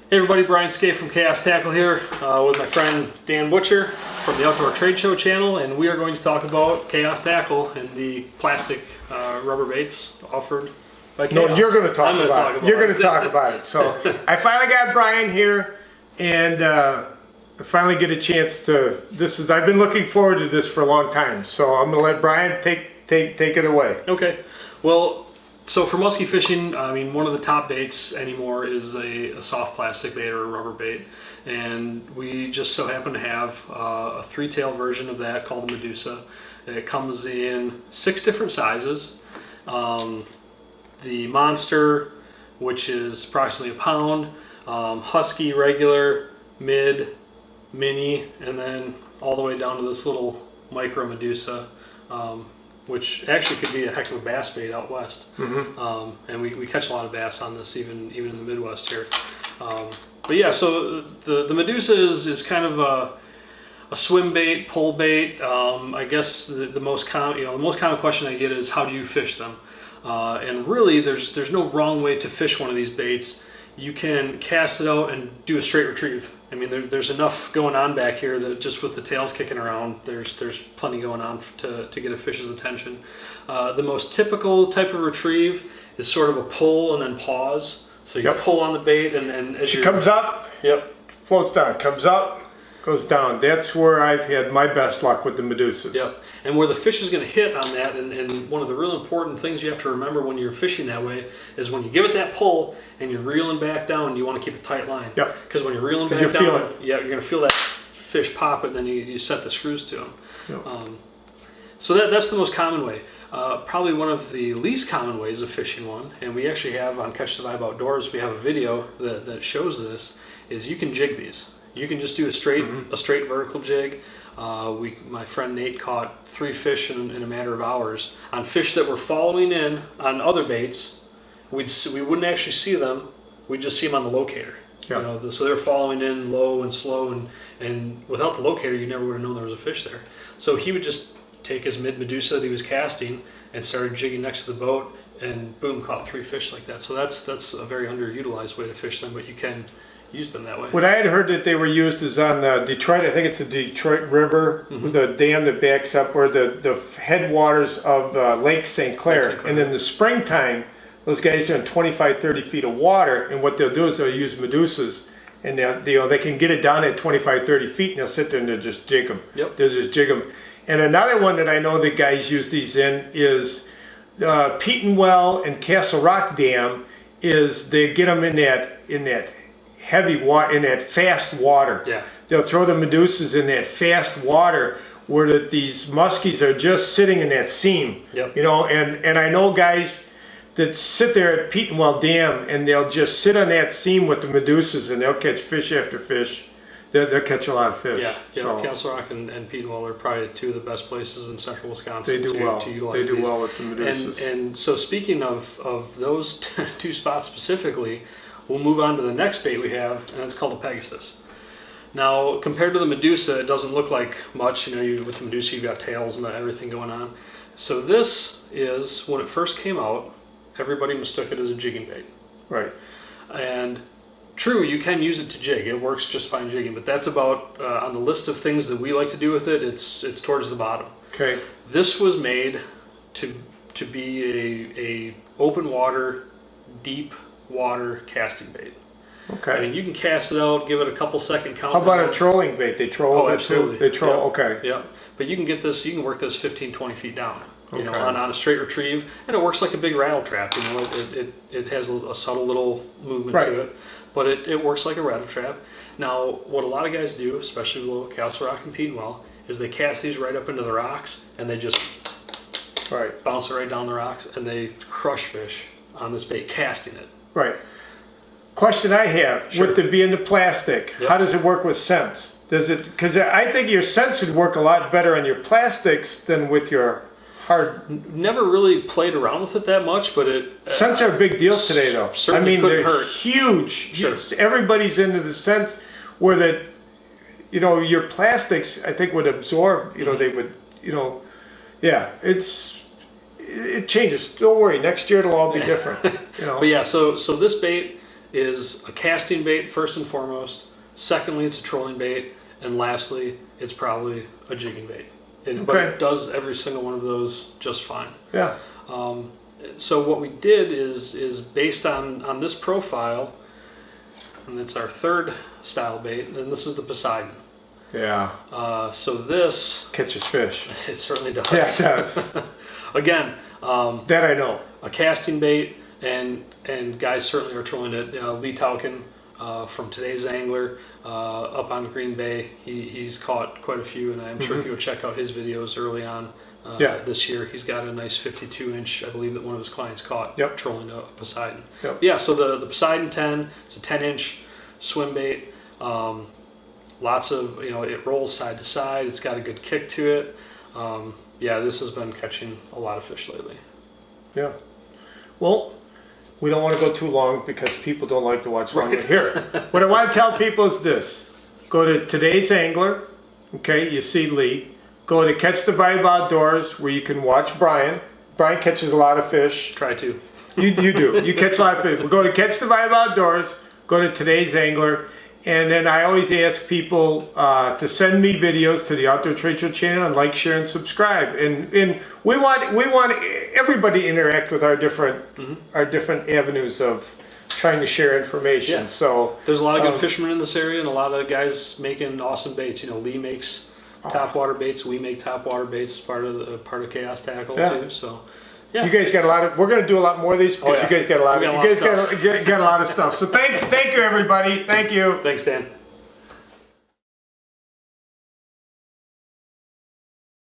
Hey everybody, Brian Skaife from Chaos Tackle here with my friend Dan Butcher from the Outdoor Trade Show channel, and we are going to talk about Chaos Tackle and the plastic rubber baits offered by Chaos. No, you're going to talk about it. You're going to talk about it. So I finally got Brian here, and I finally get a chance to. I've been looking forward to this for a long time. So I'm going to let Brian take it away. Okay. Well, so for musky fishing, I mean, one of the top baits anymore is a soft plastic bait or a rubber bait, and we just so happen to have a three-tail version of that called the Medussa. It comes in 6 different sizes. The Monster, which is approximately a pound, Husky, regular, mid, mini, and then all the way down to this little micro Medussa. Which actually could be a heck of a bass bait out west. Mm-hmm. And we catch a lot of bass on this even in the Midwest here. But yeah, so the Medussa is kind of a swim bait, pull bait. I guess the most common question I get is, how do you fish them? And really, there's no wrong way to fish one of these baits. You can cast it out and do a straight retrieve. I mean, there's enough going on back here that just with the tails kicking around, there's plenty going on to get a fish's attention. The most typical type of retrieve is sort of a pull and then pause. So you pull on the bait and as she comes up, floats down, comes up, goes down. That's where I've had my best luck with the Medussas. Yep. And where the fish is going to hit on that, and one of the real important things you have to remember when you're fishing that way is when you give it that pull and you're reeling back down, you want to keep a tight line. Yep. Because when you're reeling back down, you're going to feel that fish pop, and then you set the screws to them. Yep. So that's the most common way. Probably one of the least common ways of fishing one, and we actually have on Catch the Vibe Outdoors, we have a video that shows this, is you can jig these. You can just do a straight vertical jig. My friend Nate caught 3 fish in a matter of hours on fish that were following in on other baits. We wouldn't actually see them. We'd just see them on the locator. Yeah. You know, so they're following in low and slow, and without the locator, you never would have known there was a fish there. So he would just take his mid Medussa that he was casting and started jigging next to the boat, and boom, caught 3 fish like that. So that's a very underutilized way to fish them, but you can use them that way. What I had heard that they were used is on Detroit. I think it's the Detroit River, with a dam that backs up where the headwaters of Lake St. Clair. And in the springtime, those guys are in 25, 30 feet of water, and what they'll do is they'll use Medussas, and they can get it down at 25, 30 feet, and they'll sit there and they'll just jig them. Yep. They'll just jig them. And another one that I know that guys use these in is Petenwell and Castle Rock Dam. Is they get them in that heavy water, in that fast water. Yeah. They'll throw the Medussas in that fast water where these muskies are just sitting in that seam. Yep. You know, and I know guys that sit there at Petenwell Dam and they'll just sit on that seam with the Medussas and they'll catch fish after fish. They'll catch a lot of fish. Yeah, so Castle Rock and Petenwell are probably 2 of the best places in central Wisconsin to utilize these. They do well with the Medussas. And so speaking of those 2 spots specifically, we'll move on to the next bait we have, and it's called a Pegasus. Now, compared to the Medussa, it doesn't look like much. You know, with the Medussa, you've got tails and everything going on. So this is, when it first came out, everybody mistook it as a jigging bait. Right. And true, you can use it to jig. It works just fine jigging, but that's about, on the list of things that we like to do with it, it's towards the bottom. Okay. This was made to be a open water, deep water casting bait. Okay. I mean, you can cast it out, give it a couple second count. How about a trolling bait? They troll. Oh, absolutely. They troll. Yep. Okay. Yeah. But you can work this 15, 20 feet down. You know, on a straight retrieve, and it works like a big rattle trap. You know, it has a subtle little movement to it, but it works like a rattle trap. Now, what a lot of guys do, especially below Castle Rock and Petenwell, is they cast these right up into the rocks, and they just bounce it right down the rocks, and they crush fish on this bait, casting it. Right. Question I have, with it being the plastic, how does it work with scents? Does it? Because I think your scents would work a lot better on your plastics than with your hard. Never really played around with it that much, but scents are a big deal today, though. I mean, they're huge. Sure. Everybody's into the scents where your plastics, I think, would absorb. You know, they would. You know, yeah. It changes. Don't worry. Next year it'll all be different. You know. But yeah, so this bait is a casting bait first and foremost. Secondly, it's a trolling bait, and lastly, it's probably a jigging bait. But it does every single one of those just fine. Yeah. So what we did is based on this profile, and it's our third style bait, and this is the Poseidon. Yeah. So this catches fish. It certainly does. Yeah, it does. Again, that I know. A casting bait, and guys certainly are trolling it. Lee Tauken from Today's Angler up on Green Bay, he's caught quite a few, and I'm sure if you'll check out his videos early on this year, he's got a nice 52-inch, I believe that one of his clients caught trolling a Poseidon. Yep. Yeah, so the Poseidon 10, it's a 10-inch swim bait. Lots of, it rolls side to side. It's got a good kick to it. Yeah, this has been catching a lot of fish lately. Yeah. Well, we don't want to go too long because people don't like to watch long. Right. Here, what I want to tell people is this. Go to Today's Angler. Okay, you see Lee. Go to Catch the Vibe Outdoors where you can watch Brian. Brian catches a lot of fish. Try to. You do. You catch a lot of fish. Go to Catch the Vibe Outdoors. Go to Today's Angler. And then I always ask people to send me videos to the Outdoor Trade Show channel and like, share, and subscribe. And we want everybody to interact with our different avenues of trying to share information. Yeah. So there's a lot of good fishermen in this area, and a lot of guys making awesome baits. Lee makes top water baits. We make top water baits. Part of Chaos Tackle too. So. Yeah. You guys got a lot of. We're going to do a lot more of these because you guys got a lot. You guys got a lot of stuff. So thank you everybody. Thank you. Thanks, Dan.